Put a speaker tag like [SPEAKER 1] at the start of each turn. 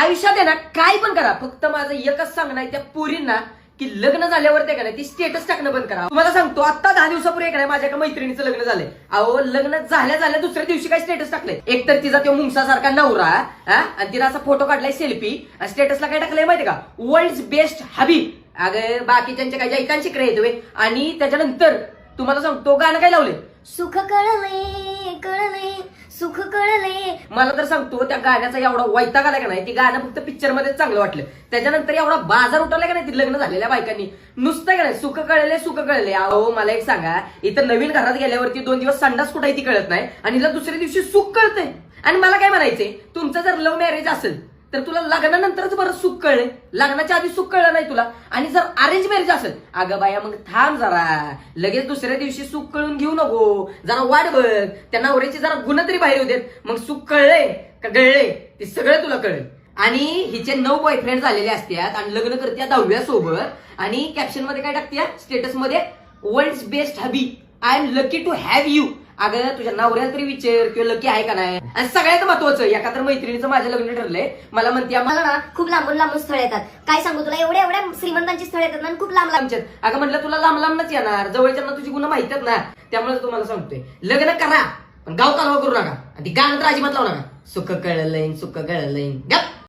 [SPEAKER 1] आयुष्यात आहे ना काय पण करा, फक्त माझं एकच सांगणं आहे त्या पुरींना की लग्न झाल्यावर ते का नाही ती स्टेटस टाकणं बंद करा. तुम्हाला सांगतो, आता 10 दिवसापूर्वी एक नाही माझ्या एका मैत्रिणीचं लग्न झालंय. अहो, लग्न झाल्या दुसऱ्या दिवशी काय स्टेटस टाकलंय. एक तर तिचा तो मुंगसासारखा नवरा आणि तिला असा फोटो काढलाय सेल्फी आणि स्टेटसला काय टाकलंय माहिती का, वर्ल्ड्स बेस्ट हबी. अगं बाकीच्यांच्या काही ऐकांची क्रय येतोय. आणि त्याच्यानंतर तुम्हाला सांगतो गाणं काय लावलंय,
[SPEAKER 2] सुख कळले कळले सुख कळले.
[SPEAKER 1] मला तर सांगतो त्या गाण्याचा एवढा वैताग आला का नाही, ती गाणं फक्त पिक्चर मध्ये चांगलं वाटलं. त्याच्यानंतर एवढा बाजार उठवला का नाही ती लग्न झालेल्या बायकांनी, नुसतं का नाही सुख कळले सुख कळले. अहो मला एक सांगा, इथं नवीन घरात गेल्यावरती 2 दिवस संडास कुठे ती कळत नाही आणि हिला दुसऱ्या दिवशी सुख कळतंय. आणि मला काय म्हणायचंय, तुमचं जर लव्ह मॅरेज असेल तर तुला लग्नानंतरच बरं सुख कळले, लग्नाच्या आधी सुख कळलं नाही तुला. आणि जर अरेंज मॅरेज असेल, अगं बाया मग थांब जरा, लगेच दुसऱ्या दिवशी सुख कळून घेऊ नको, जरा वाट बघ, त्या नवऱ्याची जरा गुन्हा तरी बाहेर येऊ देत, मग सुख कळलंय का गळले ते सगळं तुला कळेल. आणि हिचे 9 बॉयफ्रेंड झालेले असतात आणि लग्न करत्या 10व्या सोबत. आणि कॅप्शन मध्ये काय टाकत्या, स्टेटस मध्ये world's best hubby, I am lucky to have you. अगं तुझ्या नवऱ्याला तरी विचार किंवा लकी आहे का नाही. आणि सगळ्यात महत्वाचं, एका तर मैत्रिणीचं माझं लग्न ठरलंय, मला म्हणते
[SPEAKER 2] मला ना खूप लांबून लांबून स्थळ येतात. काय सांगू तुला, एवढ्या एवढ्या श्रीमंतांची स्थळ येतात ना, खूप लांब
[SPEAKER 1] आमच्यात. अगं म्हटलं तुला लांब लांबच येणार, जवळच्यांना तुझी गुन्हा माहितीच ना. त्यामुळे तुम्हाला सांगतोय, लग्न करा पण गाव कालवा करू नका आणि ती गाणं तर अजिबात लावू नका. सुख कळलंय सुख कळलंय.